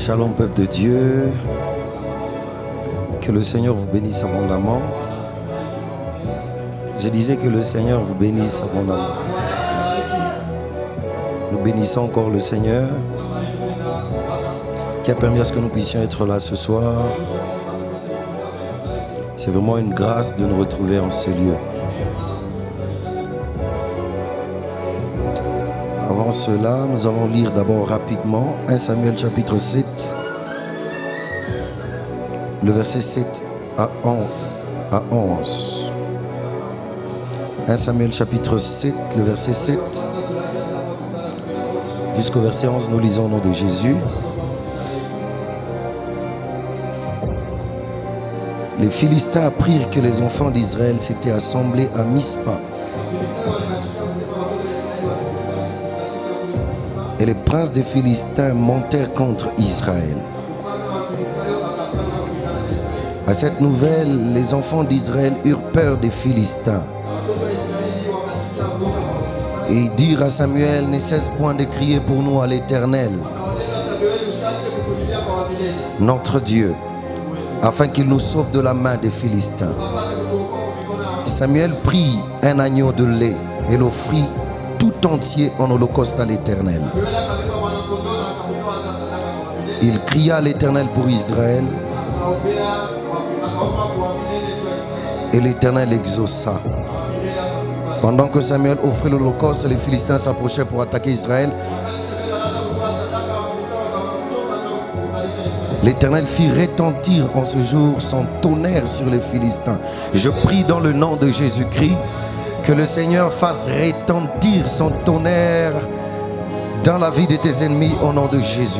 Shalom peuple de Dieu, que le Seigneur vous bénisse abondamment. Je disais que le Seigneur vous bénisse abondamment. Nous bénissons encore le Seigneur qui a permis à ce que nous puissions être là ce soir. C'est vraiment une grâce de nous retrouver en ce lieu. Avant cela, nous allons lire d'abord rapidement 1 Samuel chapitre 7, le verset 7 à 11. 1 Samuel chapitre 7, le verset 7 jusqu'au verset 11, nous lisons au nom de Jésus. Les Philistins apprirent que les enfants d'Israël s'étaient assemblés à Mispa. Et les princes des Philistins montèrent contre Israël. À cette nouvelle, les enfants d'Israël eurent peur des Philistins. Et ils dirent à Samuel, ne cesse point de crier pour nous à l'Éternel, notre Dieu, afin qu'il nous sauve de la main des Philistins. Samuel prit un agneau de lait et l'offrit tout entier en holocauste à l'Éternel. Il cria à l'Éternel pour Israël, et l'Éternel exauça. Pendant que Samuel offrait l'holocauste, les Philistins s'approchaient pour attaquer Israël. L'Éternel fit retentir en ce jour son tonnerre sur les Philistins. Je prie dans le nom de Jésus-Christ que le Seigneur fasse retentir son tonnerre dans la vie de tes ennemis au nom de Jésus.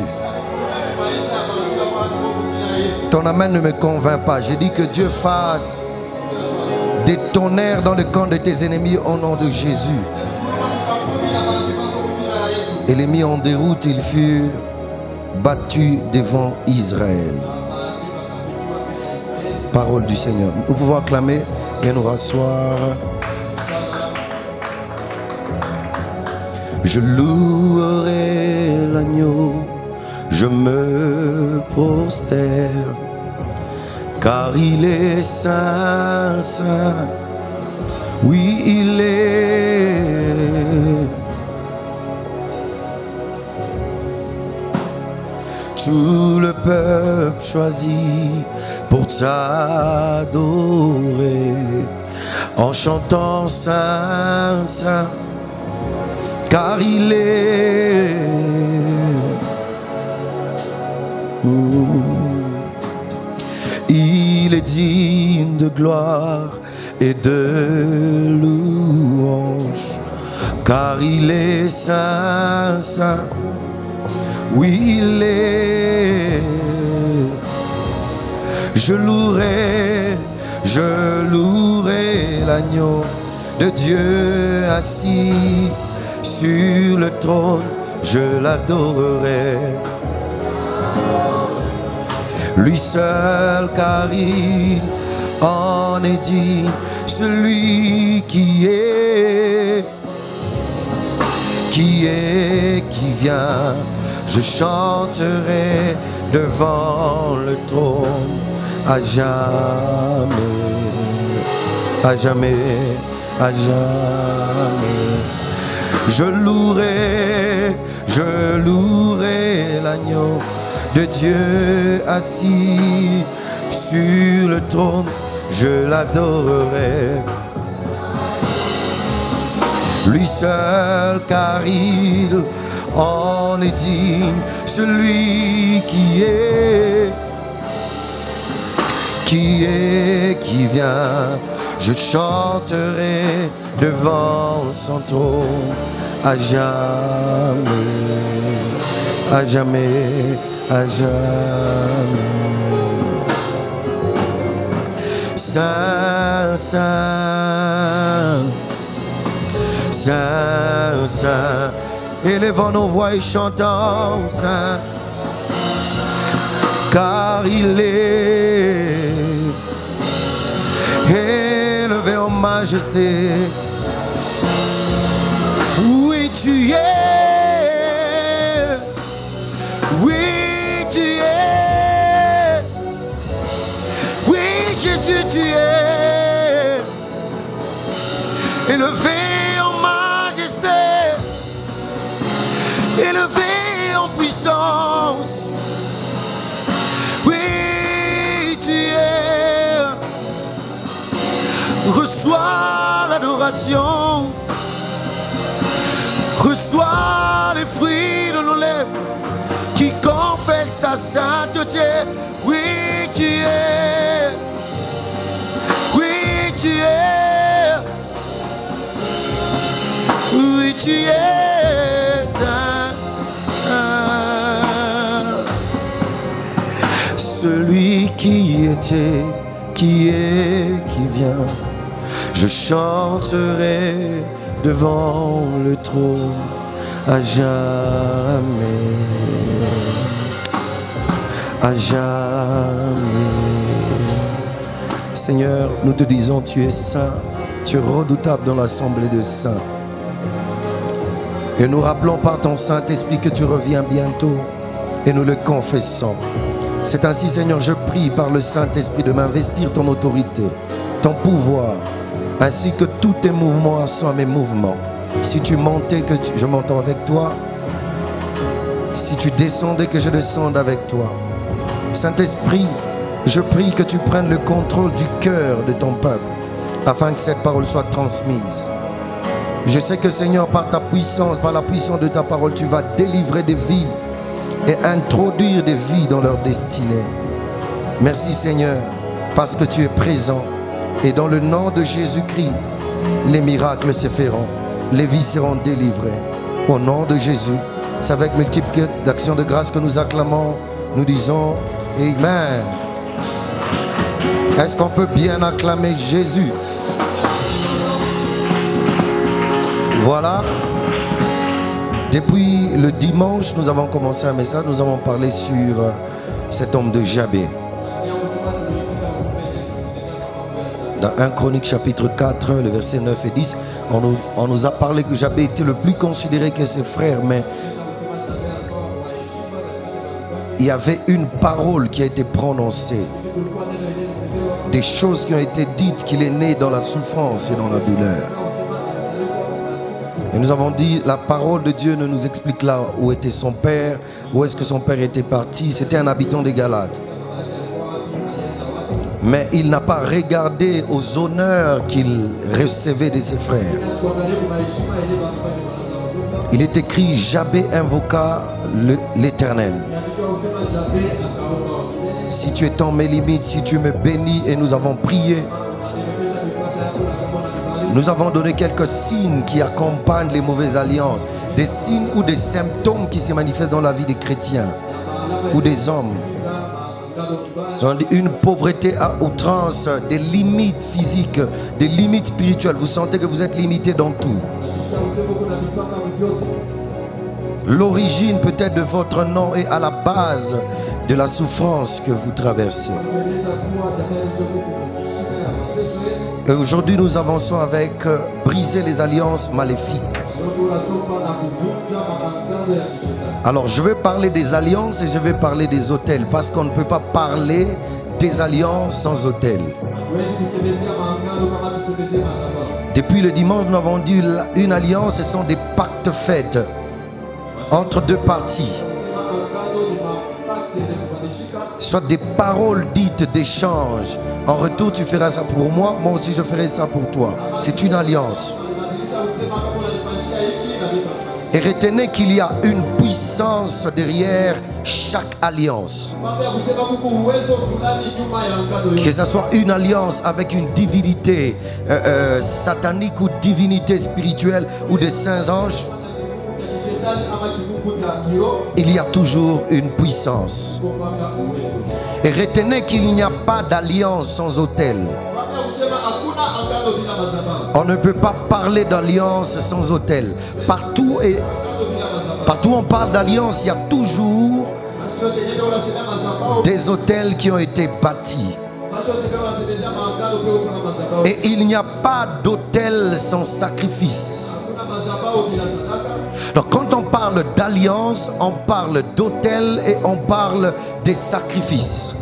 Ton amen ne me convainc pas. Je dis que Dieu fasse des tonnerres dans le camp de tes ennemis au nom de Jésus. Et les mis en déroute, ils furent battus devant Israël. Parole du Seigneur. Nous pouvons acclamer et nous rasseoir. Je louerai l'agneau, je me prosterne, car il est saint, saint, oui il est. Tout le peuple choisit pour t'adorer, en chantant saint, saint, car il est. Il est digne de gloire et de louange, car il est saint, saint, oui il est. Je louerai l'agneau de Dieu assis sur le trône, je l'adorerai. Lui seul, car il en est digne, celui qui vient. Je chanterai devant le trône à jamais, à jamais, à jamais. Je louerai l'agneau de Dieu assis sur le trône, je l'adorerai. Lui seul, car il en est digne, celui qui vient. Je chanterai devant son trône à jamais, à jamais, à jamais. Saint, saint, saint, saint. Élevons nos voix et chantons saint, car il est élevé en majesté. Oui, tu es. Oui, tu es élevé en majesté, élevé en puissance. Oui, tu es. Reçois l'adoration, reçois les fruits de nos lèvres qui confessent ta sainteté. Oui, tu es. Oui, tu es. Oui, tu es saint, saint. Celui qui était, qui est, qui vient, je chanterai devant le trône à jamais, à jamais. Seigneur, nous te disons, tu es saint, tu es redoutable dans l'assemblée de saints. Et nous rappelons par ton Saint-Esprit que tu reviens bientôt et nous le confessons. C'est ainsi, Seigneur, je prie par le Saint-Esprit de m'investir ton autorité, ton pouvoir, ainsi que tous tes mouvements soient mes mouvements. Si tu montais, que je monte avec toi. Si tu descendais, que je descende avec toi. Saint-Esprit, je prie que tu prennes le contrôle du cœur de ton peuple, afin que cette parole soit transmise. Je sais que, Seigneur, par ta puissance, par la puissance de ta parole, tu vas délivrer des vies et introduire des vies dans leur destinée. Merci, Seigneur, parce que tu es présent. Et dans le nom de Jésus-Christ, les miracles se feront, les vies seront délivrées. Au nom de Jésus, c'est avec multiples actions de grâce que nous acclamons, nous disons Amen. Est-ce qu'on peut bien acclamer Jésus? Voilà. Depuis le dimanche, nous avons commencé un message, nous avons parlé sur cet homme de Jabé. Dans 1 Chronique chapitre 4, le verset 9 et 10, on nous a parlé que Jabé était le plus considéré que ses frères, mais il y avait une parole qui a été prononcée, des choses qui ont été dites, qu'il est né dans la souffrance et dans la douleur. Et nous avons dit, la parole de Dieu ne nous explique là où était son père, où est-ce que son père était parti. C'était un habitant des Galates. Mais il n'a pas regardé aux honneurs qu'il recevait de ses frères. Il est écrit, Jabé invoqua l'Éternel. Si tu étends mes limites, si tu me bénis, et nous avons prié. Nous avons donné quelques signes qui accompagnent les mauvaises alliances. Des signes ou des symptômes qui se manifestent dans la vie des chrétiens ou des hommes. Une pauvreté à outrance, des limites physiques, des limites spirituelles. Vous sentez que vous êtes limité dans tout. L'origine peut-être de votre nom est à la base de la souffrance que vous traversez. Et aujourd'hui, nous avançons avec briser les alliances maléfiques. Alors, je vais parler des alliances et je vais parler des autels, parce qu'on ne peut pas parler des alliances sans autel. Depuis le dimanche, nous avons dit une alliance, ce sont des pactes faits entre deux parties. Soit des paroles dites d'échange. En retour, tu feras ça pour moi, moi aussi je ferai ça pour toi. C'est une alliance. Et retenez qu'il y a une puissance derrière chaque alliance. Que ce soit une alliance avec une divinité satanique ou divinité spirituelle ou des saints anges, il y a toujours une puissance. Et retenez qu'il n'y a pas d'alliance sans autel. On ne peut pas parler d'alliance sans autel. Partout on parle d'alliance, il y a toujours des autels qui ont été bâtis. Et il n'y a pas d'autel sans sacrifice. Donc quand on parle d'alliance, on parle d'autel et on parle des sacrifices.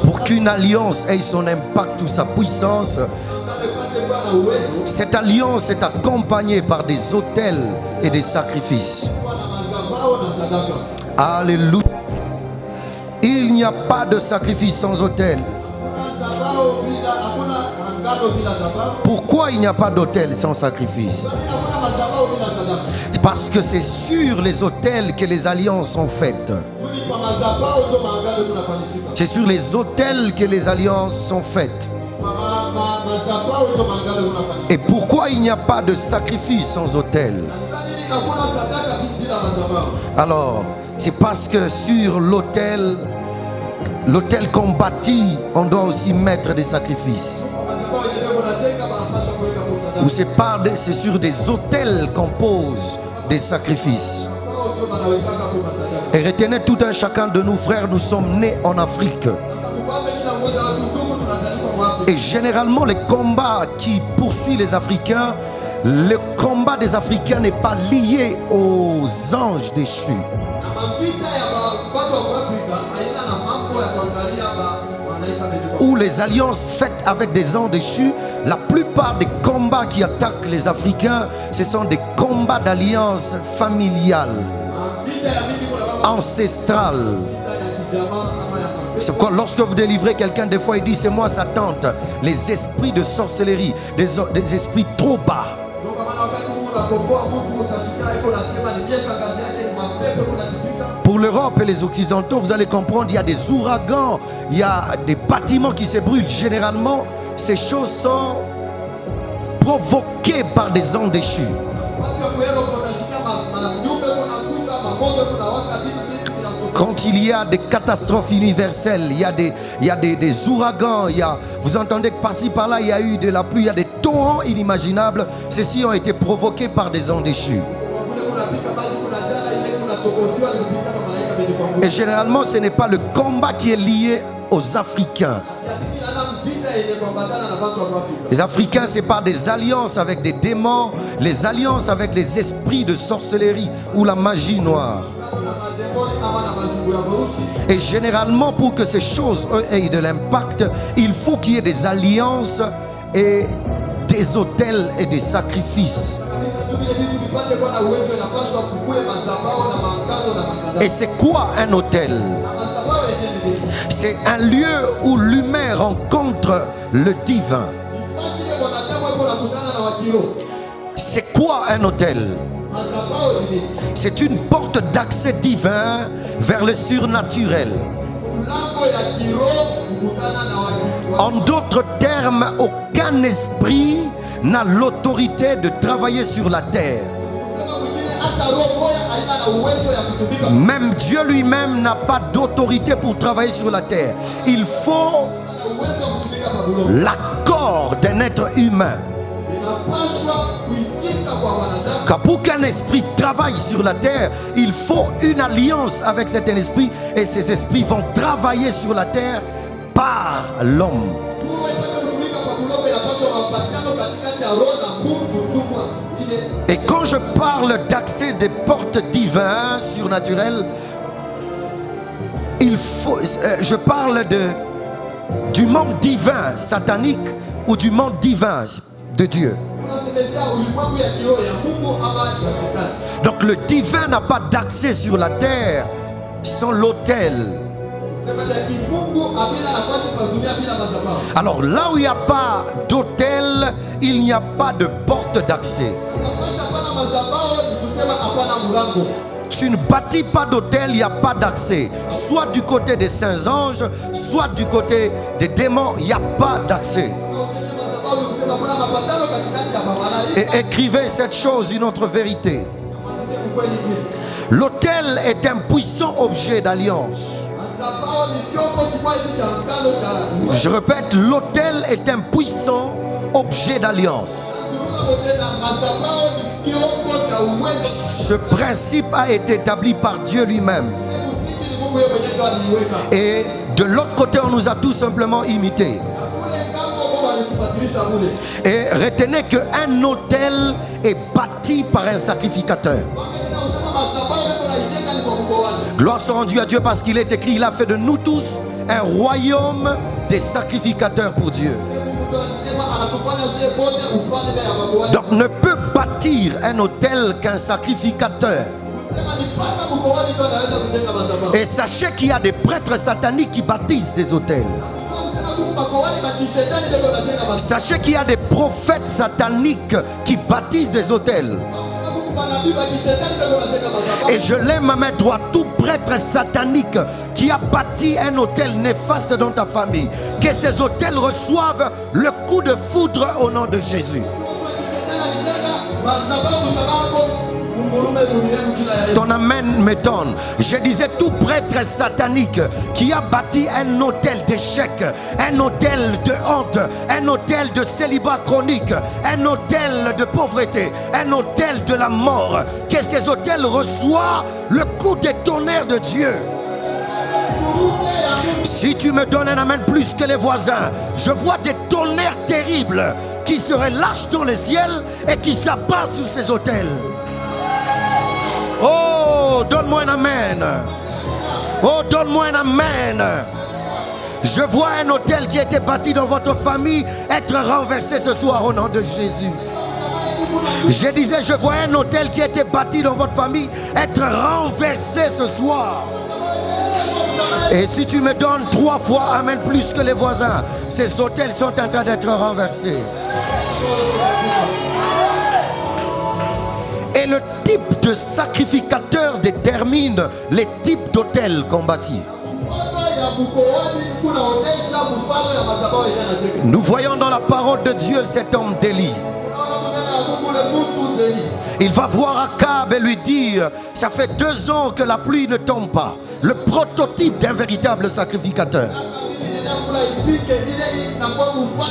Pour qu'une alliance ait son impact ou sa puissance, Cette alliance est accompagnée par des autels et des sacrifices. Alléluia. Il n'y a pas de sacrifice sans autel. Pourquoi il n'y a pas d'autel sans sacrifice? Parce que c'est sur les autels que les alliances sont faites. C'est sur les autels que les alliances sont faites. Et pourquoi il n'y a pas de sacrifice sans autel? Alors, c'est parce que sur l'autel qu'on bâtit, on doit aussi mettre des sacrifices. Ou c'est sur des autels qu'on pose des sacrifices. Et retenez tout un chacun de nous, frères, nous sommes nés en Afrique. Et généralement, les combats qui poursuivent les Africains, le combat des Africains n'est pas lié aux anges déchus. Ou les alliances faites avec des anges déchus, la plupart des combats qui attaquent les Africains, ce sont des combats d'alliance familiale, ancestrale. C'est pourquoi lorsque vous délivrez quelqu'un, des fois il dit c'est moi sa tante. Les esprits de sorcellerie, des esprits trop bas. Pour l'Europe et les Occidentaux, vous allez comprendre, il y a des ouragans, il y a des bâtiments qui se brûlent. Généralement, ces choses sont provoquées par des anges déchus. Quand il y a des catastrophes universelles, il y a des ouragans, vous entendez que par-ci par-là, il y a eu de la pluie, il y a des torrents inimaginables. Ceux-ci ont été provoqués par des anges déchus. Et généralement, ce n'est pas le combat qui est lié aux Africains. Les Africains, ce n'est pas des alliances avec des démons, les alliances avec les esprits de sorcellerie ou la magie noire. Et généralement, pour que ces choses aient de l'impact, il faut qu'il y ait des alliances et des autels et des sacrifices. Et c'est quoi un autel? C'est un lieu où l'humain rencontre le divin. C'est quoi un autel? C'est une porte d'accès divin vers le surnaturel. En d'autres termes, aucun esprit n'a l'autorité de travailler sur la terre. Même Dieu lui-même n'a pas d'autorité pour travailler sur la terre. Il faut l'accord d'un être humain. Car pour qu'un esprit travaille sur la terre, il faut une alliance avec cet esprit. Et ces esprits vont travailler sur la terre par l'homme. Et quand je parle d'accès des portes divines, surnaturelles, je parle du monde divin satanique ou du monde divin de Dieu. Donc le divin n'a pas d'accès sur la terre sans l'autel. Alors là où il n'y a pas d'autel, il n'y a pas de porte d'accès. Tu ne bâtis pas d'autel, il n'y a pas d'accès. Soit du côté des saints anges, soit du côté des démons, il n'y a pas d'accès. Et écrivez cette chose, une autre vérité. L'autel est un puissant objet d'alliance. Je répète, l'autel est un puissant objet d'alliance. Ce principe a été établi par Dieu lui-même. Et de l'autre côté, on nous a tout simplement imités. Et retenez qu'un autel est bâti par un sacrificateur. Gloire soit rendue à Dieu parce qu'il est écrit, il a fait de nous tous un royaume des sacrificateurs pour Dieu. Donc ne peut bâtir un autel qu'un sacrificateur. Et sachez qu'il y a des prêtres sataniques qui bâtissent des autels. Sachez qu'il y a des prophètes sataniques qui bâtissent des autels. Et je lève ma main droite, tout prêtre satanique qui a bâti un autel néfaste dans ta famille, que ces autels reçoivent le coup de foudre au nom de Jésus. Ton amen m'étonne. Je disais tout prêtre satanique qui a bâti un autel d'échec, un autel de honte, un autel de célibat chronique, un autel de pauvreté, un autel de la mort, que ces autels reçoivent le coup des tonnerres de Dieu. Si tu me donnes un amen plus que les voisins, je vois des tonnerres terribles qui se relâchent dans le ciel et qui s'abattent sur ces autels. Oh, donne-moi un amen. Oh, donne-moi un amen. Je vois un autel qui a été bâti dans votre famille être renversé ce soir au nom de Jésus. Je disais, je vois un autel qui a été bâti dans votre famille être renversé ce soir. Et si tu me donnes 3 fois amen plus que les voisins, ces autels sont en train d'être renversés. Et le type de sacrificateur détermine les types d'autels qu'on bâtit. Nous voyons dans la parole de Dieu cet homme d'Élie. Il va voir Akab et lui dire, ça fait 2 ans que la pluie ne tombe pas. Le prototype d'un véritable sacrificateur.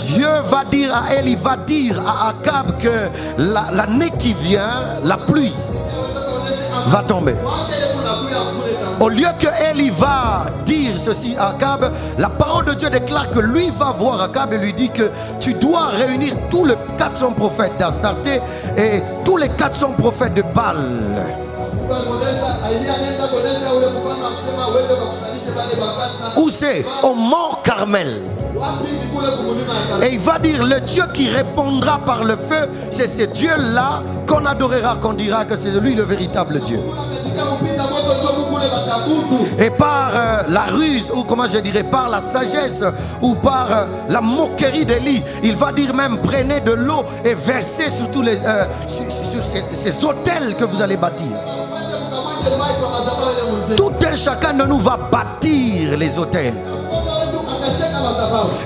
Dieu va dire à Élie, va dire à Akab que l'année qui vient, la pluie va tomber. Au lieu que Élie va dire ceci à Akab, la parole de Dieu déclare que lui va voir Akab et lui dit que tu dois réunir tous les 400 prophètes d'Astarté et tous les 400 prophètes de Baal. Où c'est? Au mont Carmel. Et il va dire, le Dieu qui répondra par le feu, c'est ce Dieu-là qu'on adorera, qu'on dira que c'est lui le véritable Dieu. Et par la ruse, ou comment je dirais, par la sagesse, ou par la moquerie d'Élie, il va dire même, prenez de l'eau et versez sur tous les sur ces autels que vous allez bâtir. Tout un chacun de nous va bâtir les autels.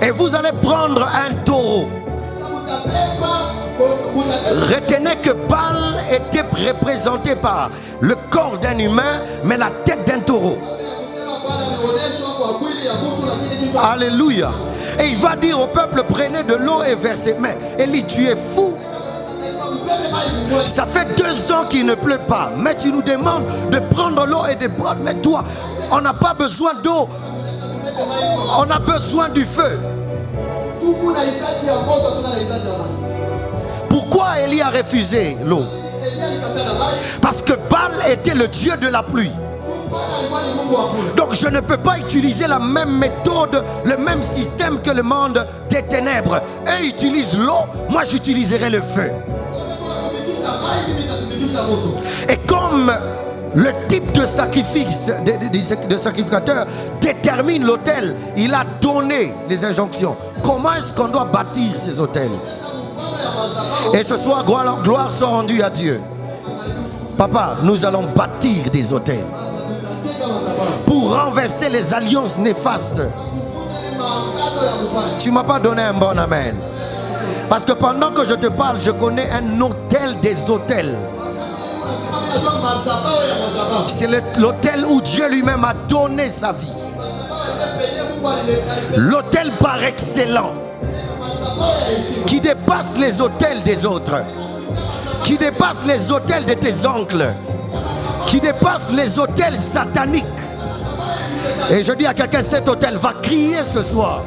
Et vous allez prendre un taureau. Retenez que Baal était représenté par le corps d'un humain, mais la tête d'un taureau. Alléluia. Et il va dire au peuple, prenez de l'eau et versez. Mais Élie, tu es fou. Ça fait 2 ans qu'il ne pleut pas, mais tu nous demandes de prendre l'eau et de prendre. Mais toi, on n'a pas besoin d'eau, on a besoin du feu. Pourquoi Élie a refusé l'eau? Parce que Baal était le dieu de la pluie. Donc je ne peux pas utiliser la même méthode, le même système que le monde des ténèbres. Eux utilisent l'eau, moi j'utiliserai le feu. Et comme le type de sacrifice de sacrificateur détermine l'autel, il a donné les injonctions. Comment est-ce qu'on doit bâtir ces autels? Et ce soir, gloire soit rendue à Dieu. Papa, nous allons bâtir des autels pour renverser les alliances néfastes. Tu ne m'as pas donné un bon amen. Parce que pendant que je te parle, je connais un autel des autels. C'est l'autel où Dieu lui-même a donné sa vie. L'autel par excellence, qui dépasse les autels des autres, qui dépasse les autels de tes oncles, qui dépasse les autels sataniques. Et je dis à quelqu'un, cet autel va crier ce soir.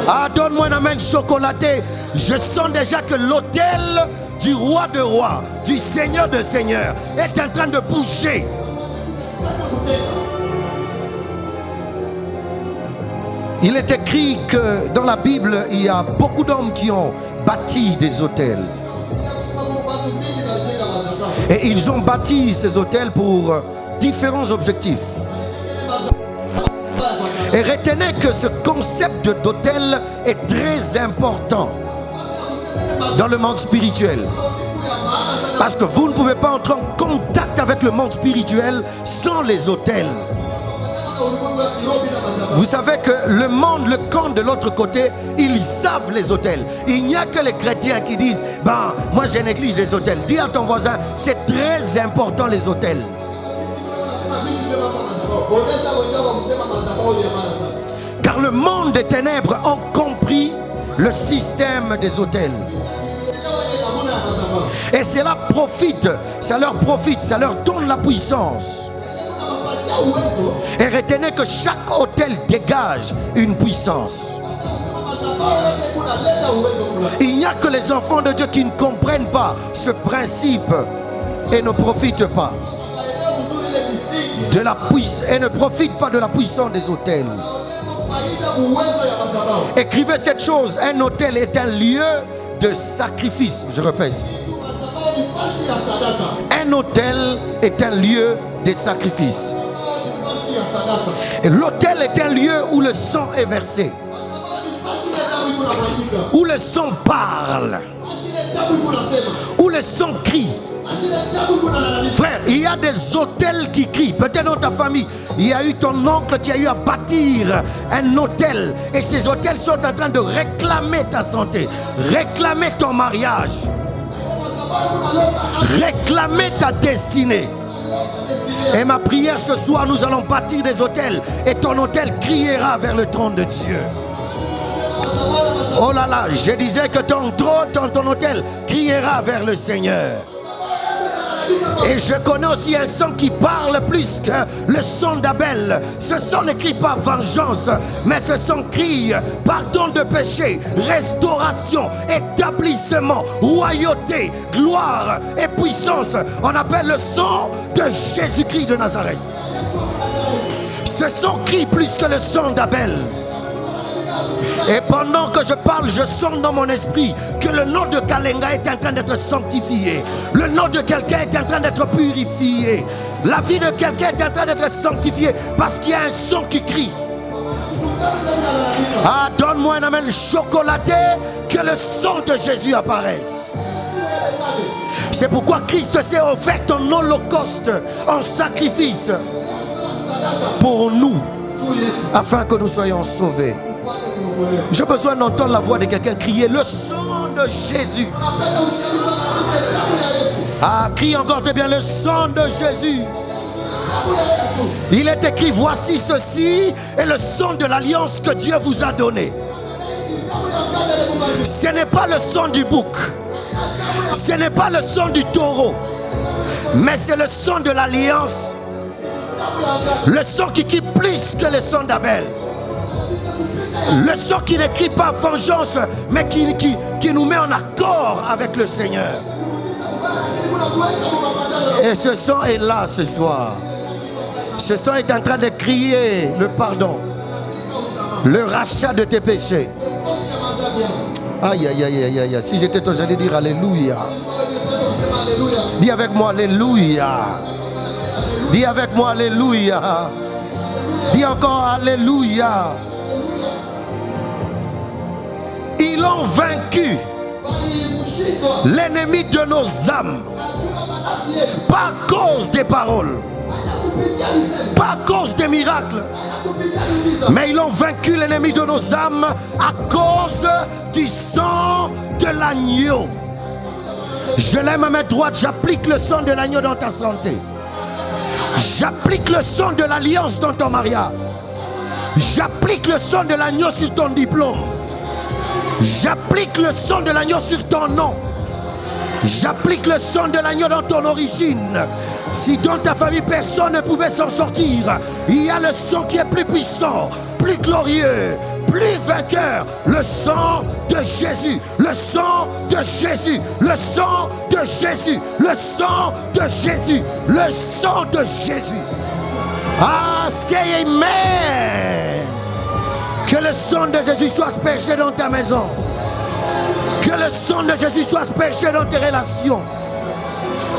Ah, donne-moi un amen chocolaté. Je sens déjà que l'autel du roi de rois, du seigneur de seigneurs est en train de bouger. Il est écrit que dans la Bible, il y a beaucoup d'hommes qui ont bâti des hôtels. Et ils ont bâti ces hôtels pour différents objectifs. Et retenez que ce concept d'hôtel est très important dans le monde spirituel. Parce que vous ne pouvez pas entrer en contact avec le monde spirituel sans les hôtels. Vous savez que le monde, le camp de l'autre côté, ils savent les hôtels. Il n'y a que les chrétiens qui disent, ben, moi je néglige les hôtels. Dis à ton voisin, c'est très important les hôtels. Car le monde des ténèbres a compris le système des hôtels. Et cela profite, ça leur profite, ça leur donne la puissance. Et retenez que chaque hôtel dégage une puissance. Il n'y a que les enfants de Dieu qui ne comprennent pas ce principe et ne profitent pas de la puissance et ne profitent pas de la puissance des hôtels. Écrivez cette chose, un hôtel est un lieu de sacrifice. Je répète. Un hôtel est un lieu de sacrifice. Et l'autel est un lieu où le sang est versé, où le sang parle, où le sang crie. Frère, il y a des autels qui crient. Peut-être dans ta famille, il y a eu ton oncle qui a eu à bâtir un autel. Et ces autels sont en train de réclamer ta santé, réclamer ton mariage, réclamer ta destinée. Et ma prière ce soir, nous allons bâtir des autels. Et ton autel criera vers le trône de Dieu. Oh là là, je disais que ton trône, ton autel criera vers le Seigneur. Et je connais aussi un son qui parle plus que le son d'Abel. Ce son ne crie pas vengeance, mais ce son crie pardon de péché, restauration, établissement, royauté, gloire et puissance. On appelle le son de Jésus-Christ de Nazareth. Ce son crie plus que le son d'Abel. Et pendant que je parle, je sens dans mon esprit que le nom de Kalenga est en train d'être sanctifié. Le nom de quelqu'un est en train d'être purifié. La vie de quelqu'un est en train d'être sanctifiée parce qu'il y a un son qui crie. Ah, donne-moi un amen chocolaté, que le son de Jésus apparaisse. C'est pourquoi Christ s'est offert en holocauste, en sacrifice pour nous, afin que nous soyons sauvés. J'ai besoin d'entendre la voix de quelqu'un crier le sang de Jésus. Ah, crie encore très bien le sang de Jésus. Il est écrit, voici ceci est le sang de l'alliance que Dieu vous a donné. Ce n'est pas le sang du bouc, ce n'est pas le sang du taureau, mais c'est le sang de l'alliance. Le sang qui crie plus que le sang d'Abel. Le sang qui ne crie pas vengeance, mais qui nous met en accord avec le Seigneur. Et ce sang est là ce soir. Ce sang est en train de crier le pardon, le rachat de tes péchés. Aïe, aïe, aïe, aïe, aïe. Si j'étais toi, j'allais dire Alléluia. Dis avec moi Alléluia. Dis avec moi Alléluia. Dis encore Alléluia. Ils ont vaincu l'ennemi de nos âmes, pas à cause des paroles, pas à cause des miracles, mais ils ont vaincu l'ennemi de nos âmes à cause du sang de l'agneau. Je lève ma main droite, j'applique le sang de l'agneau dans ta santé. J'applique le sang de l'alliance dans ton mariage. J'applique le sang de l'agneau sur ton diplôme. J'applique le sang de l'agneau sur ton nom. J'applique le sang de l'agneau dans ton origine. Si dans ta famille personne ne pouvait s'en sortir, il y a le sang qui est plus puissant, plus glorieux, plus vainqueur. Le sang de Jésus, le sang de Jésus, le sang de Jésus, le sang de Jésus, le sang de Jésus. Ah, c'est amen. Que Que le sang de Jésus soit aspergé dans ta maison. Que le sang de Jésus soit aspergé dans tes relations.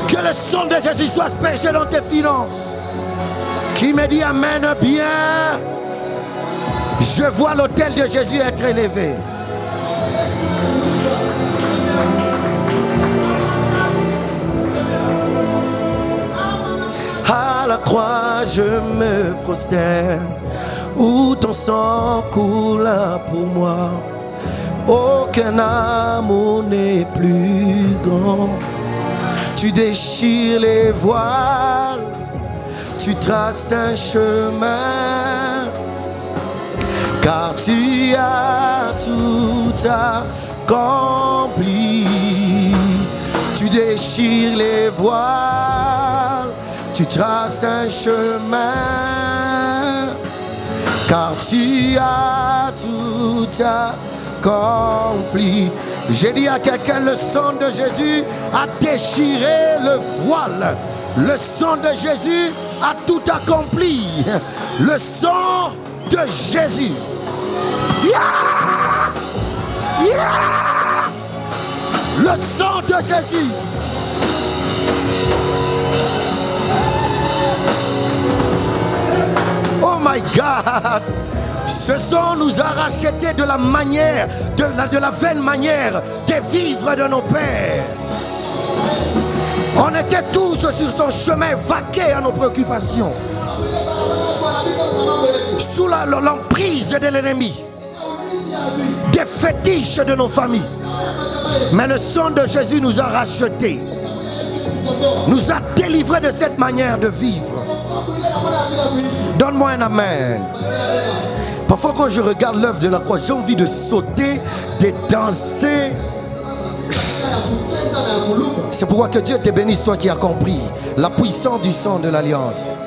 Que le sang de Jésus soit aspergé dans tes finances. Qui me dit amen bien. Je vois l'autel de Jésus être élevé. À la croix je me prosterne, où ton sang coule pour moi. Aucun amour n'est plus grand. Tu déchires les voiles, tu traces un chemin, car tu as tout accompli. Tu déchires les voiles, tu traces un chemin, car tu as tout accompli. J'ai dit à quelqu'un, le sang de Jésus a déchiré le voile. Le sang de Jésus a tout accompli. Le sang de Jésus. Yeah! Yeah! Le sang de Jésus. Oh my God! Ce sang nous a racheté de la manière, de la vaine manière de vivre de nos pères. On était tous sur son chemin, vaqués à nos préoccupations, sous l'emprise de l'ennemi, des fétiches de nos familles. Mais le sang de Jésus nous a rachetés, nous a délivrés de cette manière de vivre. Donne-moi un amen. Parfois quand je regarde l'œuvre de la croix, j'ai envie de sauter, de danser. C'est pourquoi que Dieu te bénisse, toi qui as compris la puissance du sang de l'alliance.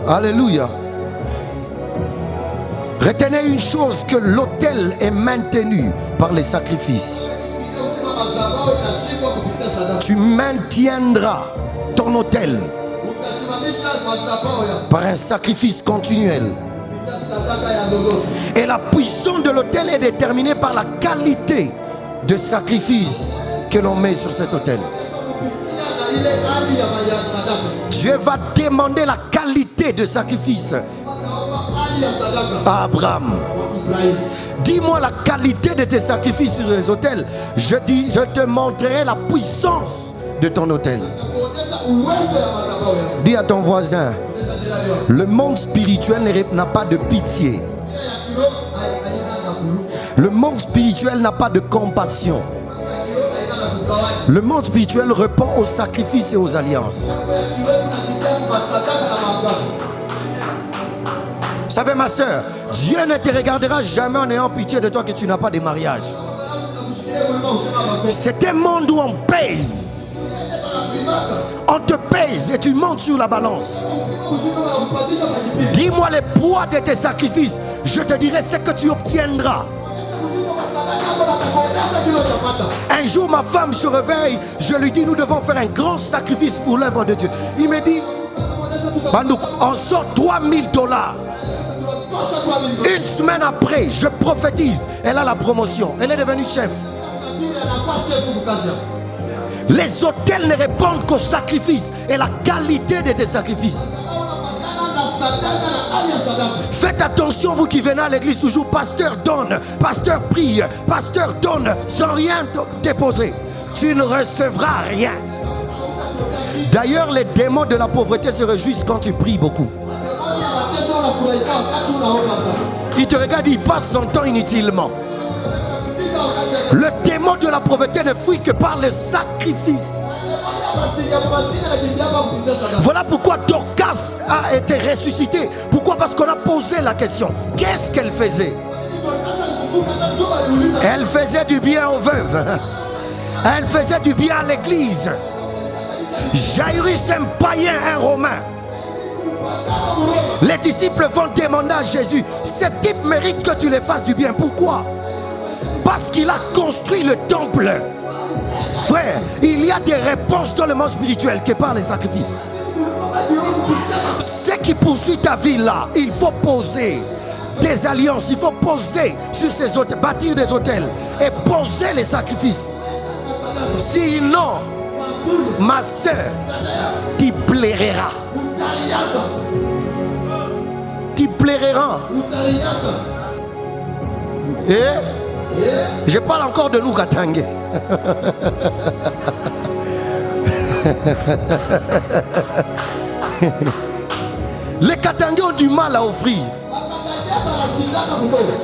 Alléluia. Retenez une chose, que l'autel est maintenu par les sacrifices. Tu maintiendras ton autel par un sacrifice continuel. Et la puissance de l'autel est déterminée par la qualité de sacrifice que l'on met sur cet autel. Dieu va demander la qualité de sacrifice à Abraham. Dis-moi la qualité de tes sacrifices sur les autels. Je te montrerai la puissance de ton autel. Dis à ton voisin, le monde spirituel n'a pas de pitié. Le monde spirituel n'a pas de compassion. Le monde spirituel répond aux sacrifices et aux alliances. Vous savez, ma soeur, Dieu ne te regardera jamais en ayant pitié de toi que tu n'as pas de mariage. C'est un monde où on pèse. On te pèse et tu montes sur la balance. Dis-moi le poids de tes sacrifices. Je te dirai ce que tu obtiendras. Un jour, ma femme se réveille. Je lui dis, nous devons faire un grand sacrifice pour l'œuvre de Dieu. Il me dit, Bandouk, on sort $3000. Une semaine après, je prophétise. Elle a la promotion. Elle est devenue chef. Les autels ne répondent qu'au sacrifice et la qualité de tes sacrifices. Faites attention, vous qui venez à l'église toujours, pasteur donne, pasteur prie, pasteur donne, sans rien déposer. Tu ne recevras rien. D'ailleurs, les démons de la pauvreté se réjouissent quand tu pries beaucoup. Il te regarde, il passe son temps inutilement. Le démon de la pauvreté ne fuit que par le sacrifice. Voilà pourquoi Dorcas a été ressuscité. Pourquoi? Parce qu'on a posé la question. Qu'est-ce qu'elle faisait? Elle faisait du bien aux veuves. Elle faisait du bien à l'église. Jairus, un païen, un romain. Les disciples vont demander à Jésus, ce type mérite que tu les fasses du bien. Pourquoi? Parce qu'il a construit le temple. Frère, il y a des réponses dans le monde spirituel que par les sacrifices. Ce qui poursuit ta vie là, il faut poser des alliances, il faut poser sur ces hôtels, bâtir des hôtels et poser les sacrifices. Sinon, ma soeur, tu plairas. Tu plairas. Et je parle encore de nous, Katangé. Les Katangé ont du mal à offrir.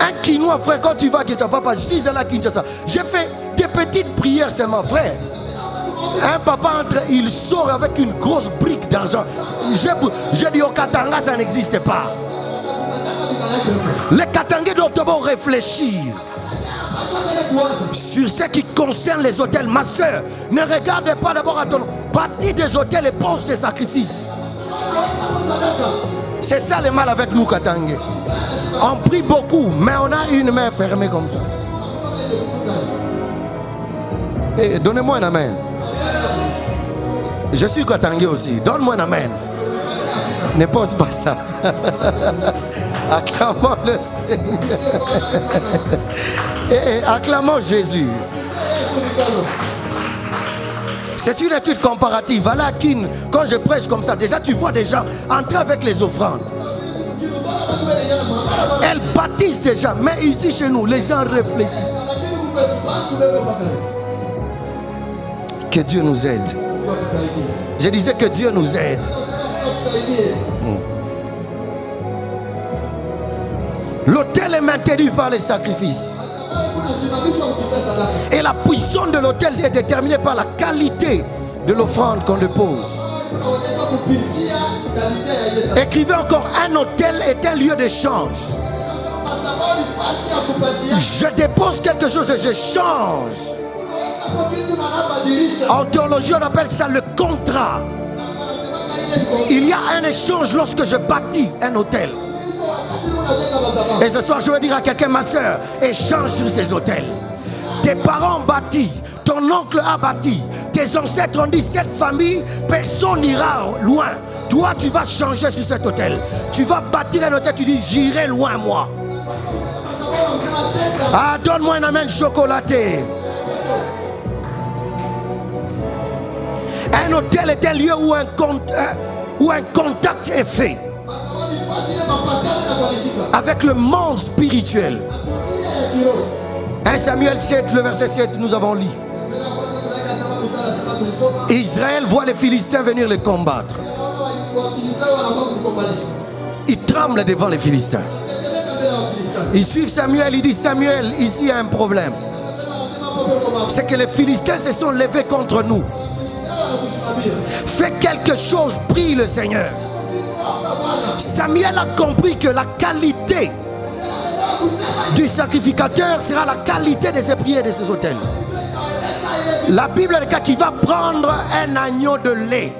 Un Quinois, frère, quand tu vas à Kinshasa, papa, je suis allé à Kinshasa. J'ai fait des petites prières seulement, frère. Un papa entre, il sort avec une grosse brique d'argent. J'ai dit au Katanga, ça n'existe pas. Les Katangais doivent d'abord réfléchir sur ce qui concerne les hôtels. Ma soeur, ne regarde pas d'abord à ton bâtis des hôtels et pose des sacrifices. C'est ça le mal avec nous, Katangais. On prie beaucoup, mais on a une main fermée comme ça. Et donnez-moi un amen. Je suis Katangais aussi. Donne-moi un amen. Ne pose pas ça. Acclamons le Seigneur. Et acclamons Jésus. C'est une étude comparative. Voilà, quand je prêche comme ça, déjà tu vois des gens entrer avec les offrandes. Elles bâtissent déjà. Mais ici chez nous, les gens réfléchissent. Que Dieu nous aide. Je disais que Dieu nous aide. L'autel est maintenu par les sacrifices. Et la puissance de l'autel est déterminée par la qualité de l'offrande qu'on dépose. Écrivez encore, un autel est un lieu d'échange. Je dépose quelque chose et je change. En théologie, on appelle ça le contrat. Il y a un échange lorsque je bâtis un hôtel. Et ce soir, je veux dire à quelqu'un, ma soeur, échange sur ces hôtels. Tes parents ont bâti, ton oncle a bâti, tes ancêtres ont dit, cette famille, personne n'ira loin. Toi, tu vas changer sur cet hôtel. Tu vas bâtir un hôtel, tu dis, j'irai loin, moi. Ah, donne-moi un amen chocolaté. Un hôtel est un lieu où un contact est fait avec le monde spirituel. 1 Samuel 7, le verset 7, nous avons lu. Israël voit les Philistins venir les combattre. Ils tremblent devant les Philistins. Ils suivent Samuel, ils disent, Samuel, ici il y a un problème. C'est que les Philistins se sont levés contre nous. Fais quelque chose, prie le Seigneur. Samuel a compris que la qualité du sacrificateur sera la qualité de ses prières et de ses autels. La Bible est le cas qui va prendre un agneau de lait.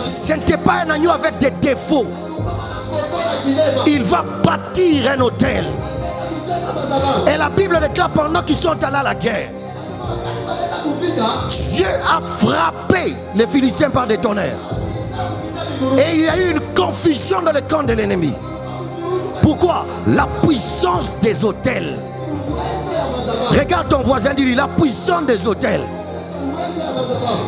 Ce n'était pas un agneau avec des défauts. Il va bâtir un autel. Et la Bible déclare pendant qu'ils sont allés à la guerre, Dieu a frappé les Philistins par des tonnerres. Et il y a eu une confusion dans le camp de l'ennemi. Pourquoi? La puissance des autels. Regarde ton voisin, dis-lui, la puissance des autels.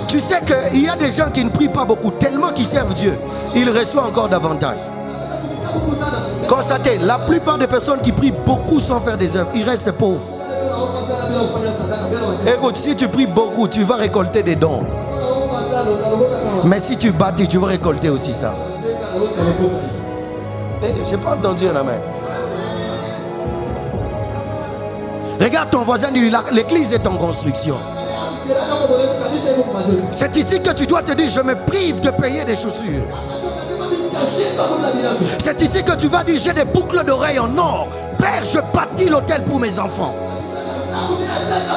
Tu sais qu'il y a des gens qui ne prient pas beaucoup, tellement qu'ils servent Dieu, ils reçoivent encore davantage. Constatez, la plupart des personnes qui prient beaucoup sans faire des œuvres, ils restent pauvres. Écoute, si tu pries beaucoup, tu vas récolter des dons. Mais si tu bâtis, tu vas récolter aussi ça. Je n'ai pas entendu un amen. Regarde ton voisin, dis-lui, l'église est en construction. C'est ici que tu dois te dire, je me prive de payer des chaussures. C'est ici que tu vas dire, j'ai des boucles d'oreilles en or. Père, je bâtis l'hôtel pour mes enfants.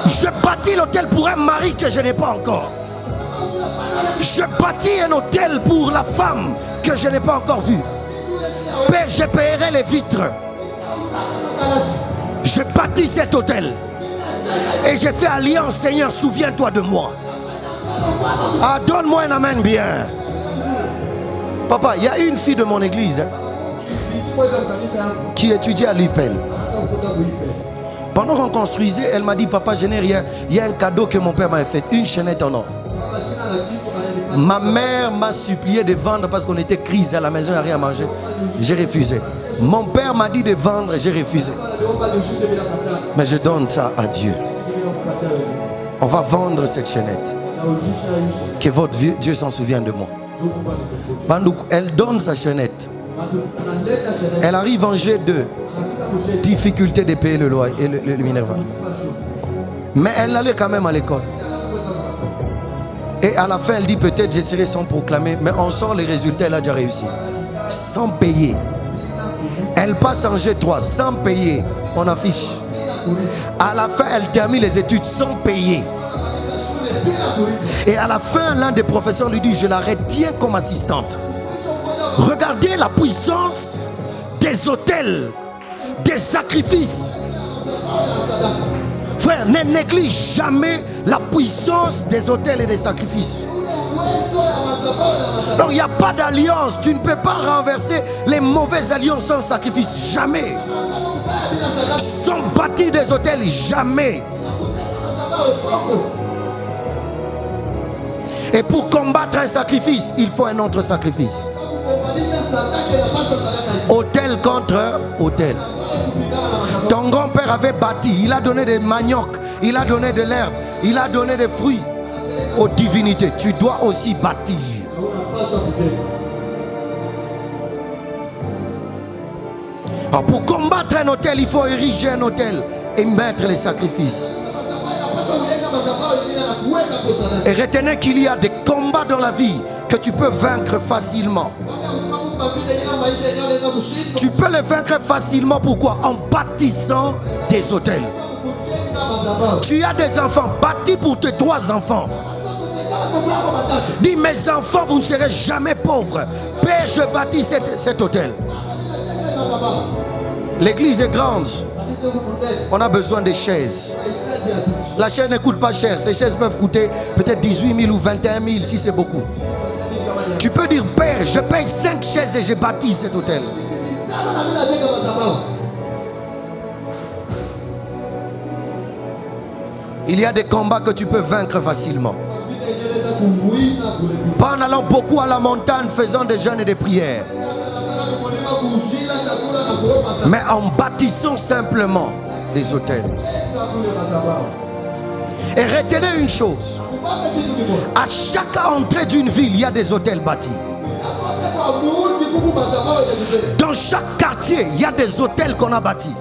Je bâtis l'hôtel pour un mari que je n'ai pas encore. Je bâtis un hôtel pour la femme que je n'ai pas encore vue. Père, je paierai les vitres. Je bâtis cet hôtel. Et j'ai fait alliance, Seigneur, souviens-toi de moi. Ah, donne-moi un amen bien. Papa, il y a une fille de mon église qui étudie à l'IPEL. Pendant qu'on construisait, elle m'a dit, papa, je n'ai rien. Il y a un cadeau que mon père m'avait fait, une chaînette en or. Ma mère m'a supplié de vendre parce qu'on était crise à la maison, il n'y a rien à manger. J'ai refusé. Mon père m'a dit de vendre, j'ai refusé. Mais je donne ça à Dieu. On va vendre cette chaînette. Que votre Dieu s'en souvienne de moi. Elle donne sa chaînette. Elle arrive en G2. Difficulté de payer le loyer et le Minerval. Mais elle allait quand même à l'école. Et à la fin, elle dit peut-être je serai sans proclamer. Mais on sort les résultats, elle a déjà réussi. Sans payer. Elle passe en G3 sans payer. On affiche. À la fin, elle termine les études sans payer. Et à la fin, l'un des professeurs lui dit, je la retiens comme assistante. Regardez la puissance des autels, des sacrifices. Frère, ne néglige jamais la puissance des autels et des sacrifices. Donc il n'y a pas d'alliance. Tu ne peux pas renverser les mauvaises alliances sans sacrifice. Jamais. Sans bâtir des autels. Jamais. Et pour combattre un sacrifice, il faut un autre sacrifice. Autel contre autel. Ton grand-père avait bâti, il a donné des maniocs, il a donné de l'herbe, il a donné des fruits aux divinités. Tu dois aussi bâtir. Alors pour combattre un autel, il faut ériger un autel et mettre les sacrifices. Et retenez qu'il y a des combats dans la vie que tu peux vaincre facilement. Tu peux les vaincre facilement. Pourquoi? En bâtissant des autels. Tu as des enfants, bâtis pour tes 3 enfants. Dis, mes enfants, vous ne serez jamais pauvres. Père, je bâtis cet hôtel. L'église est grande. On a besoin des chaises. La chaise ne coûte pas cher. Ces chaises peuvent coûter peut-être 18 000 ou 21 000 si c'est beaucoup. Tu peux dire, Père, je paye 5 chaises et je bâtis cet hôtel. Il y a des combats que tu peux vaincre facilement. Pas en allant beaucoup à la montagne, faisant des jeûnes et des prières. Mais en bâtissant simplement des hôtels. Et retenez une chose. À chaque entrée d'une ville, il y a des hôtels bâtis. Dans chaque quartier, il y a des hôtels qu'on a bâtis.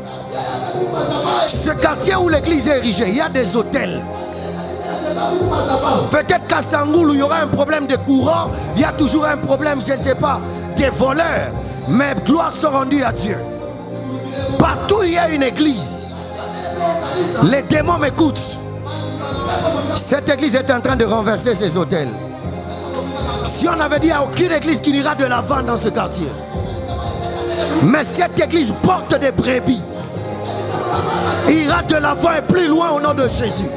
Ce quartier où l'église est érigée, il y a des hôtels. Peut-être qu'à Sangoulou, il y aura un problème de courant. Il y a toujours un problème, je ne sais pas, des voleurs. Mais gloire soit rendue à Dieu. Partout il y a une église. Les démons m'écoutent. Cette église est en train de renverser ses hôtels. Si on avait dit à aucune église qu'il ira de l'avant dans ce quartier. Mais cette église porte des brebis. Il ira de l'avant et plus loin au nom de Jésus.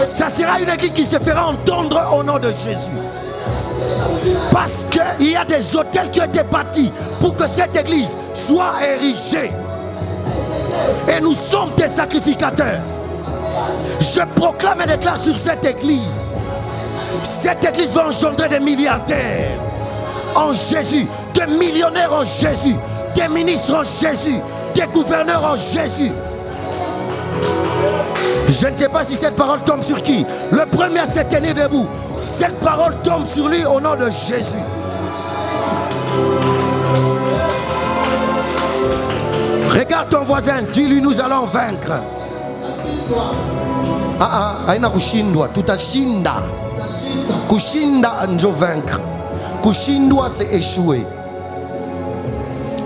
Ça sera une église qui se fera entendre au nom de Jésus. Parce qu'il y a des hôtels qui ont été bâtis pour que cette église soit érigée. Et nous sommes des sacrificateurs. Je proclame et déclare sur cette église. Cette église va engendrer des milliardaires en Jésus, des millionnaires en Jésus, des ministres en Jésus, des gouverneurs en Jésus. Je ne sais pas si cette parole tombe sur qui. Le premier à se tenir debout. Cette parole tombe sur lui au nom de Jésus. Regarde ton voisin, dis-lui nous allons vaincre. Aina kushindwa, tutashinda. Kushinda njo vaincre. Kushindwa c'est échouer.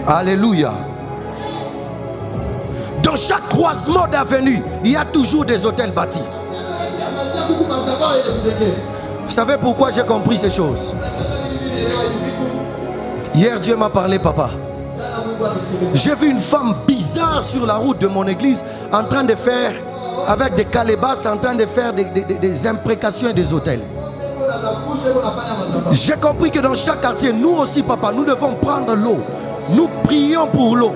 Alléluia. Dans chaque croisement d'avenue, il y a toujours des hôtels bâtis. Vous savez pourquoi j'ai compris ces choses? Hier, Dieu m'a parlé, papa. J'ai vu une femme bizarre sur la route de mon église en train de faire, avec des calebasses, en train de faire des imprécations et des hôtels. J'ai compris que dans chaque quartier, nous aussi, papa, nous devons prendre l'eau. Nous prions pour l'eau.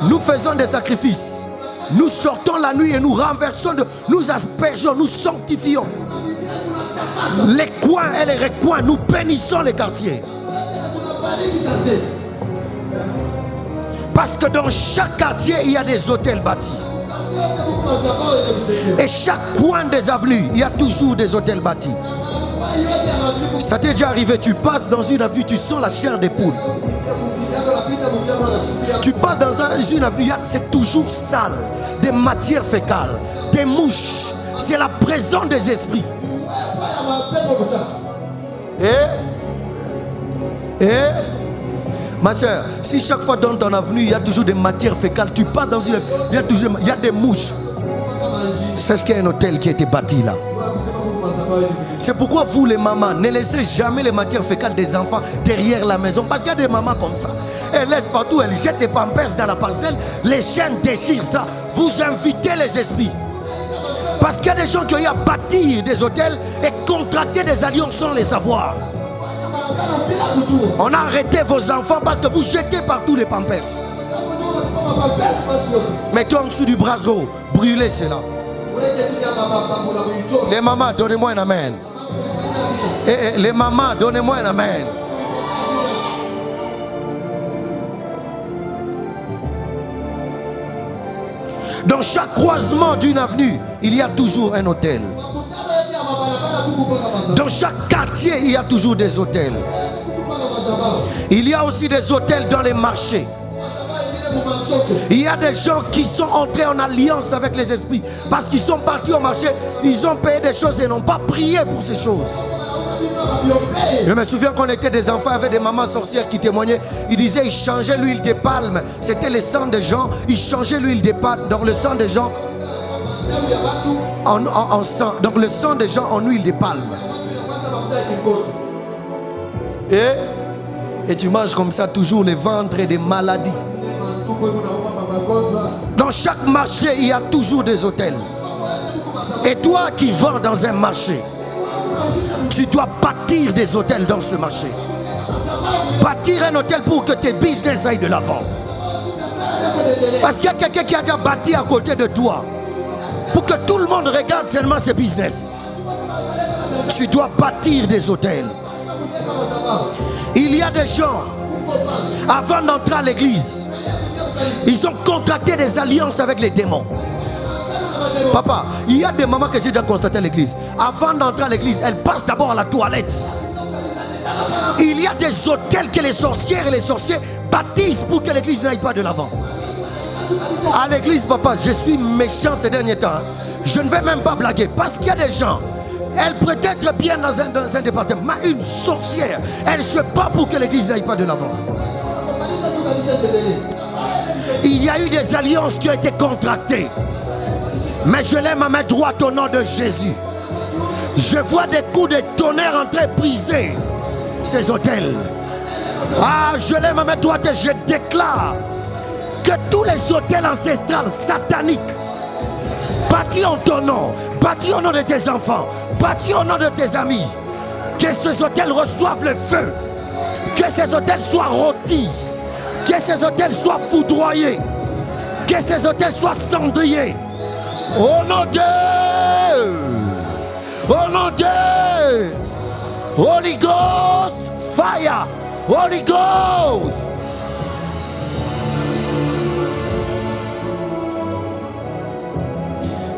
Nous faisons des sacrifices. Nous sortons la nuit et nous renversons, nous aspergeons, nous sanctifions les coins et les recoins. Nous bénissons les quartiers. Parce que dans chaque quartier, il y a des hôtels bâtis. Et chaque coin des avenues, il y a toujours des hôtels bâtis. Ça t'est déjà arrivé, tu passes dans une avenue, tu sens la chair des poules. Tu passes dans une avenue, c'est toujours sale. Des matières fécales, des mouches. C'est la présence des esprits. Ma soeur, si chaque fois dans ton avenue, il y a toujours des matières fécales, tu pars dans une... Il y a des mouches. Sache qu'il y a un hôtel qui a été bâti là. C'est pourquoi vous les mamans, ne laissez jamais les matières fécales des enfants derrière la maison. Parce qu'il y a des mamans comme ça. Elles laissent partout, elles jettent les pampers dans la parcelle. Les chiens déchirent ça. Vous invitez les esprits. Parce qu'il y a des gens qui ont eu à bâtir des hôtels et contracter des alliances sans les savoir. On a arrêté vos enfants parce que vous jetez partout les pampers. Mettez en dessous du brasero, brûlez cela. Les mamans, donnez-moi un amen. Les mamans, donnez-moi un amen. Dans chaque croisement d'une avenue, il y a toujours un hôtel. Dans chaque quartier, il y a toujours des hôtels. Il y a aussi des hôtels dans les marchés. Il y a des gens qui sont entrés en alliance avec les esprits parce qu'ils sont partis au marché, ils ont payé des choses et n'ont pas prié pour ces choses. Je me souviens qu'on était des enfants avec des mamans sorcières qui témoignaient. Ils disaient, ils changeaient l'huile des palmes. C'était le sang des gens. Ils changeaient l'huile des palmes. Donc le sang des gens en sang. Donc le sang des gens en huile des palmes. Et tu manges comme ça toujours les ventres et des maladies. Dans chaque marché, il y a toujours des hôtels. Et toi qui vends dans un marché, tu dois bâtir des hôtels dans ce marché. Bâtir un hôtel pour que tes business aillent de l'avant. Parce qu'il y a quelqu'un qui a déjà bâti à côté de toi. Pour que tout le monde regarde seulement ses business. Tu dois bâtir des hôtels. Il y a des gens, avant d'entrer à l'église, ils ont contracté des alliances avec les démons. Papa, il y a des mamans que j'ai déjà constaté à l'église. Avant d'entrer à l'église, elles passent d'abord à la toilette. Il y a des hôtels que les sorcières et les sorciers bâtissent pour que l'église n'aille pas de l'avant. À l'église, papa, je suis méchant ces derniers temps. Je ne vais même pas blaguer. Parce qu'il y a des gens, elle peut être bien dans un département, mais une sorcière, elle se bat pour que l'église n'aille pas de l'avant. Il y a eu des alliances qui ont été contractées. Mais je lève ma main droite au nom de Jésus. Je vois des coups de tonnerre en train de briser ces hôtels. Ah, je lève ma main droite et je déclare que tous les hôtels ancestrales sataniques bâtis en ton nom, bâtis au nom de tes enfants, bâtis au nom de tes amis, que ces hôtels reçoivent le feu, que ces hôtels soient rôtis, que ces hôtels soient foudroyés, que ces hôtels soient cendriers. Au nom de Holy Ghost fire, Holy Ghost.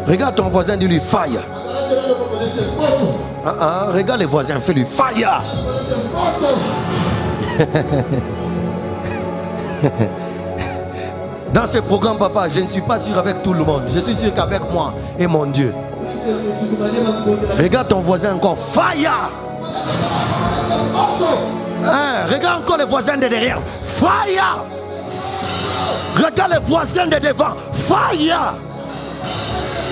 Regarde ton voisin, dis-lui fire. Regarde les voisins, fais-lui fire. Dans ce programme, papa, je ne suis pas sûr avec tout le monde. Je suis sûr qu'avec moi et mon Dieu. Regarde ton voisin encore. Fire! Regarde encore les voisins de derrière. Fire! Regarde les voisins de devant. Fire!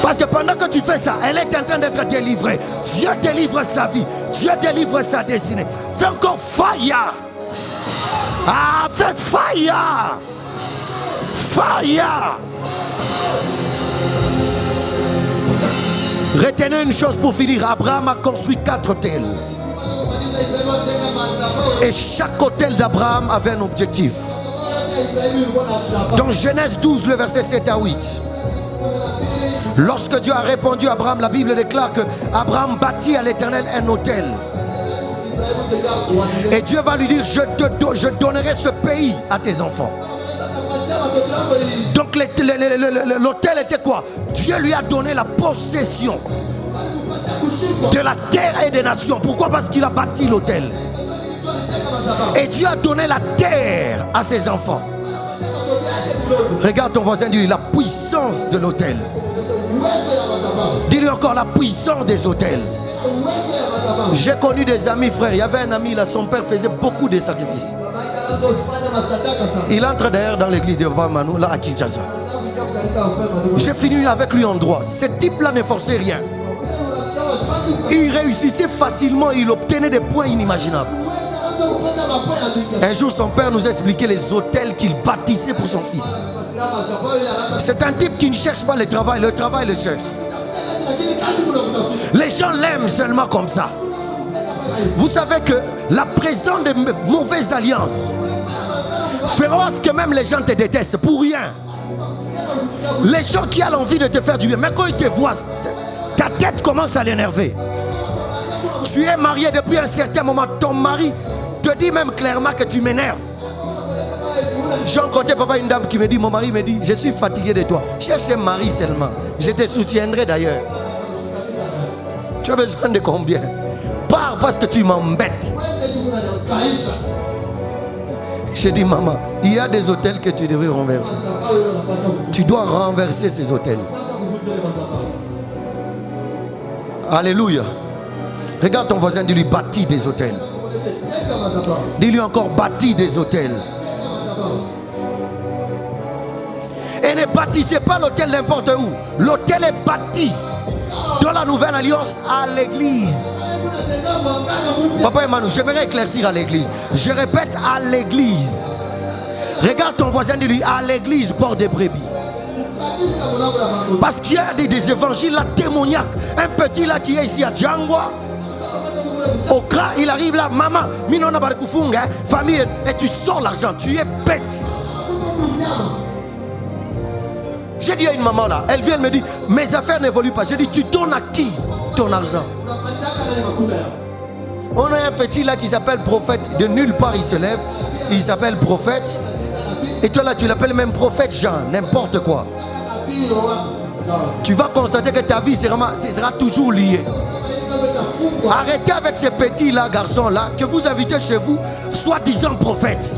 Parce que pendant que tu fais ça, elle est en train d'être délivrée. Dieu délivre sa vie. Dieu délivre sa destinée. Fais encore fire! Ah, fais fire! Fire! Retenez une chose pour finir. Abraham a construit 4 autels. Et chaque autel d'Abraham avait un objectif. Dans Genèse 12, le verset 7 à 8. Lorsque Dieu a répondu à Abraham, la Bible déclare que Abraham bâtit à l'Éternel un autel. Et Dieu va lui dire, je donnerai ce pays à tes enfants. Donc l'autel était quoi? Dieu lui a donné la possession de la terre et des nations. Pourquoi? Parce qu'il a bâti l'autel. Et Dieu a donné la terre à ses enfants. Regarde ton voisin, dis-lui la puissance de l'autel. Dis-lui encore la puissance des autels. J'ai connu des amis, frères. Il y avait un ami là, son père faisait beaucoup de sacrifices. Il entre d'ailleurs dans l'église de Papa Manu, là à Kinshasa. J'ai fini avec lui en droit. Ce type-là ne forçait rien. Il réussissait facilement, il obtenait des points inimaginables. Un jour, son père nous a expliqué les hôtels qu'il bâtissait pour son fils. C'est un type qui ne cherche pas le travail le cherche. Les gens l'aiment seulement comme ça. Vous savez que la présence de mauvaises alliances feront à ce que même les gens te détestent pour rien. Les gens qui ont l'envie de te faire du bien, mais quand ils te voient, ta tête commence à l'énerver. Tu es marié depuis un certain moment, ton mari te dit même clairement que tu m'énerves. J'ai rencontré papa une dame qui me dit, mon mari me dit, je suis fatigué de toi. Cherche un mari seulement. Je te soutiendrai d'ailleurs. Tu as besoin de combien? Pars parce que tu m'embêtes. J'ai dit, maman, il y a des hôtels que tu devrais renverser. Tu dois renverser ces hôtels. Alléluia. Regarde ton voisin, dis-lui, bâtis des hôtels. Dis-lui encore, bâtis des hôtels. Et ne bâtissez pas l'hôtel n'importe où. L'hôtel est bâti dans la nouvelle alliance à l'église. Papa Emmanuel, j'aimerais éclaircir à l'église. Je répète, à l'église. Regarde ton voisin, dis-lui, à l'église, bord des brebis. Parce qu'il y a des évangiles là démoniaques. Un petit là qui est ici à Djangwa. Au CRA, il arrive là, maman, minona barikufunga, famille, et tu sors l'argent, tu es bête. J'ai dit à une maman là, elle vient, elle me dit, mes affaires n'évoluent pas. J'ai dit, tu donnes à qui ton argent? On a un petit là qui s'appelle prophète, de nulle part il se lève, il s'appelle prophète. Et toi là, tu l'appelles même prophète Jean, n'importe quoi. Tu vas constater que ta vie sera toujours liée. Arrêtez avec ces petits là, garçons là, que vous invitez chez vous, soi-disant prophètes.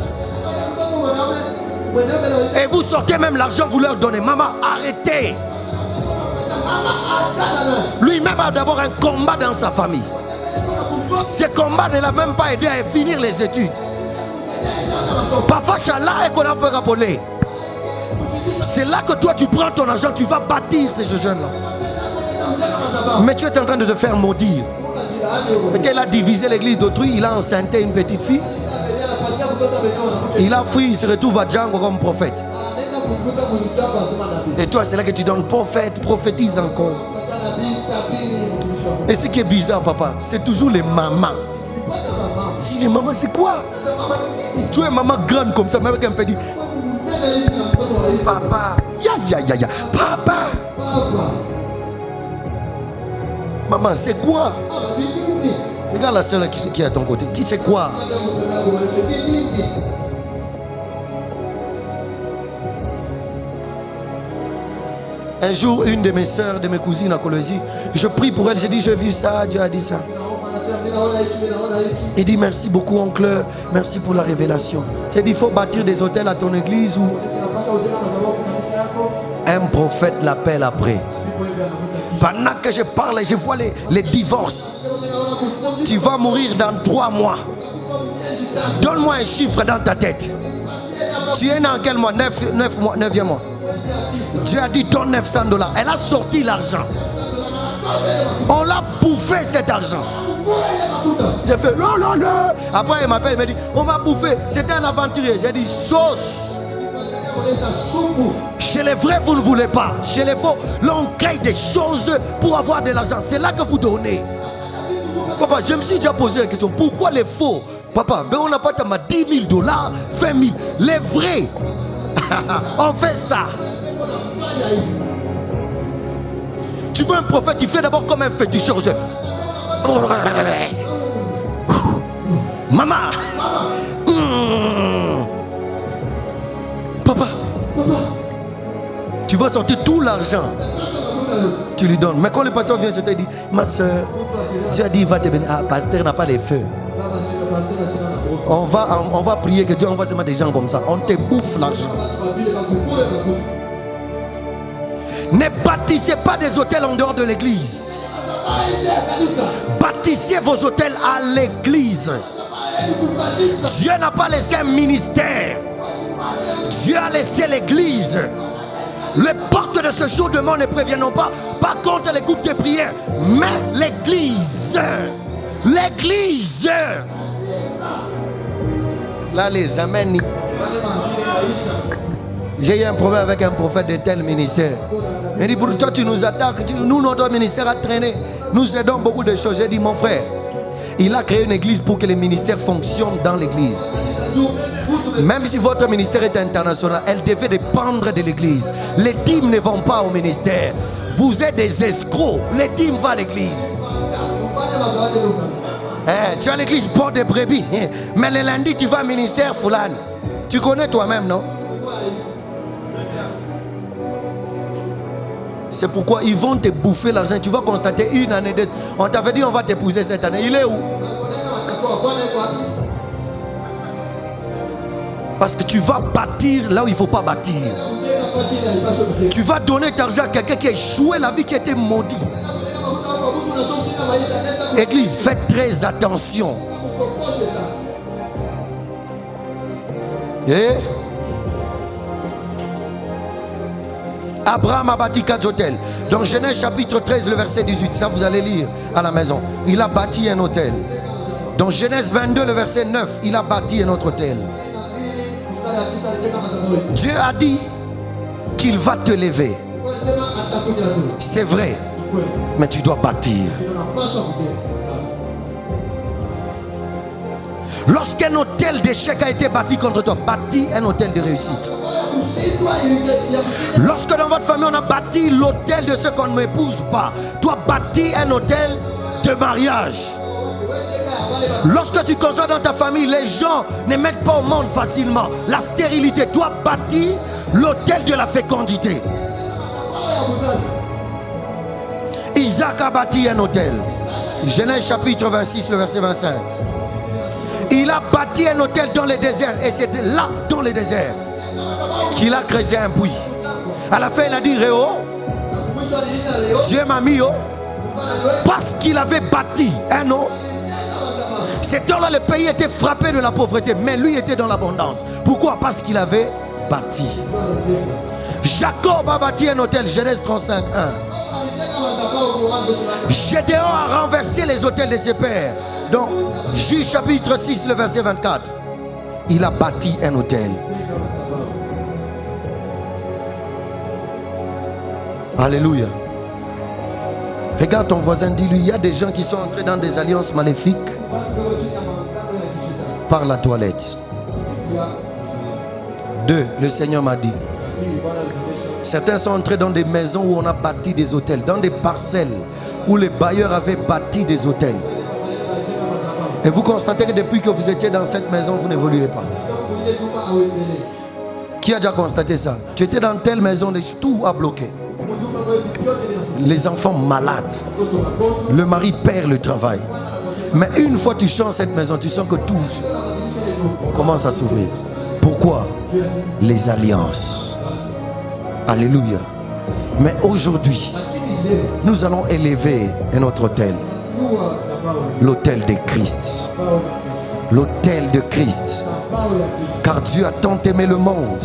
Et vous sortez même l'argent, vous leur donnez. Maman, arrêtez. Lui-même a d'abord un combat dans sa famille. Ce combat ne l'a même pas aidé à finir les études. Parfois, là, et qu'on a peu rappeler. C'est là que toi, tu prends ton argent, tu vas bâtir ces jeunes-là. Mais tu es en train de te faire maudire. Peut-être il a divisé l'église d'autrui, il a enceinté une petite fille. Il a fui, il se retrouve à Django comme prophète. Et toi, c'est là que tu donnes prophète, prophétise encore. Et ce qui est bizarre, papa, c'est toujours les mamans. Si les mamans, c'est quoi? Tu es maman grande comme ça, même avec un petit. Papa, ya, papa. Maman, c'est quoi? Regarde la soeur qui est à ton côté. Dis, c'est quoi? Un jour, une de mes soeurs, de mes cousines à Colosie, je prie pour elle. J'ai dit, j'ai vu ça, Dieu a dit ça. Il dit, merci beaucoup, oncle. Merci pour la révélation. J'ai dit, il faut bâtir des hôtels à ton église où un prophète l'appelle après. Pendant que je parle, je vois les divorces. Tu vas mourir dans 3 mois. Donne-moi un chiffre dans ta tête. Tu es dans quel mois? 9e mois. Tu as dit donne $900. Elle a sorti l'argent. On l'a bouffé cet argent. J'ai fait non. Après elle m'appelle, elle me dit on va bouffer. C'était un aventurier. J'ai dit sauce. Chez les vrais, vous ne voulez pas. Chez les faux, là, on crée des choses pour avoir de l'argent. C'est là que vous donnez. Papa, je me suis déjà posé la question. Pourquoi les faux? Papa, ben on n'a pas tellement 10 000 dollars, 20 000. Les vrais, on fait ça. Tu veux un prophète, il fait d'abord comme un féticheur. Maman. Papa. Tu vas sortir tout l'argent. Tu lui donnes. Mais quand le pasteur vient, je te dis, ma soeur, tu as dit, il va te bénir. Ah, pasteur n'a pas les feux. On va prier que Dieu envoie seulement des gens comme ça. On te bouffe l'argent. Ne bâtissez pas des hôtels en dehors de l'église. Bâtissez vos hôtels à l'église. Dieu n'a pas laissé un ministère. Dieu a laissé l'église. Les portes de ce jour de mort ne préviennent pas contre les groupes de prière, mais l'église. L'église. Là, les amènes. J'ai eu un problème avec un prophète de tel ministère. Il dit, pour toi, tu nous attaques. Nous, notre ministère a traîné. Nous aidons beaucoup de choses. J'ai dit, mon frère, il a créé une église pour que les ministères fonctionnent dans l'église. Même si votre ministère est international, elle devait dépendre de l'église. Les dîmes ne vont pas au ministère. Vous êtes des escrocs. Les dîmes vont à l'église. Tu as l'église pour des brebis. Mais le lundi, tu vas au ministère Foulane. Tu connais toi-même, non? C'est pourquoi ils vont te bouffer l'argent. Tu vas constater une année, deux. On t'avait dit on va t'épouser cette année. Il est où? Parce que tu vas bâtir là où il ne faut pas bâtir. Tu vas donner ton argent à quelqu'un qui a échoué la vie, qui était maudit. Église, faites très attention. Et Abraham a bâti 4 hôtels. Dans Genèse chapitre 13, le verset 18, ça vous allez lire à la maison. Il a bâti un hôtel. Dans Genèse 22, le verset 9, il a bâti un autre hôtel. Dieu a dit qu'il va te lever. C'est vrai, mais tu dois bâtir. Lorsqu'un hôtel d'échec a été bâti contre toi, bâtis un hôtel de réussite. Lorsque dans votre famille on a bâti l'hôtel de ceux qu'on ne m'épouse pas, toi bâtis un hôtel de mariage. Lorsque tu constates dans ta famille, les gens ne mettent pas au monde facilement, la stérilité, toi bâtis l'hôtel de la fécondité. Isaac a bâti un hôtel. Genèse chapitre 26, le verset 25. Il a bâti un hôtel dans le désert. Et c'était là, dans le désert, qu'il a creusé un puits. À la fin, il a dit, Réo, Dieu m'a mis haut. Parce qu'il avait bâti un eau. Cet temps-là, le pays était frappé de la pauvreté. Mais lui était dans l'abondance. Pourquoi? Parce qu'il avait bâti. Jacob a bâti un hôtel. Genèse 35, 1. Gédéon a renversé les hôtels de ses pères. Donc, Juge chapitre 6, le verset 24. Il a bâti un hôtel. Alléluia. Regarde ton voisin, dis-lui, il y a des gens qui sont entrés dans des alliances maléfiques par la toilette. 2. Le Seigneur m'a dit. Certains sont entrés dans des maisons où on a bâti des hôtels, dans des parcelles où les bailleurs avaient bâti des hôtels. Et vous constatez que depuis que vous étiez dans cette maison, vous n'évoluez pas. Qui a déjà constaté ça? Tu étais dans telle maison, tout a bloqué. Les enfants malades. Le mari perd le travail. Mais une fois que tu changes cette maison, tu sens que tout commence à s'ouvrir. Pourquoi? Les alliances. Alléluia. Mais aujourd'hui, nous allons élever un autre hôtel. L'autel de Christ. L'autel de Christ. Car Dieu a tant aimé le monde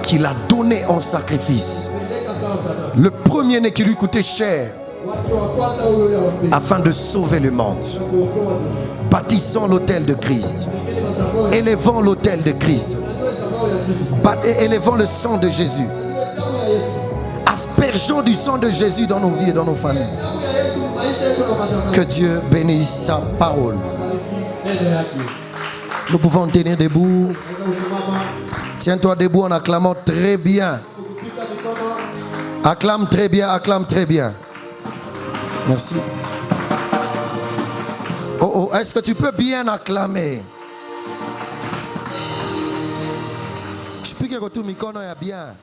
qu'il a donné en sacrifice le premier-né qui lui coûtait cher afin de sauver le monde. Bâtissons l'autel de Christ. Élevons l'autel de Christ. Élevons le sang de Jésus. Aspergeons du sang de Jésus dans nos vies et dans nos familles. Que Dieu bénisse sa parole. Nous pouvons tenir debout. Tiens-toi debout en acclamant très bien. Acclame très bien, acclame très bien. Merci. Oh, est-ce que tu peux bien acclamer? Je peux que tu me connais bien.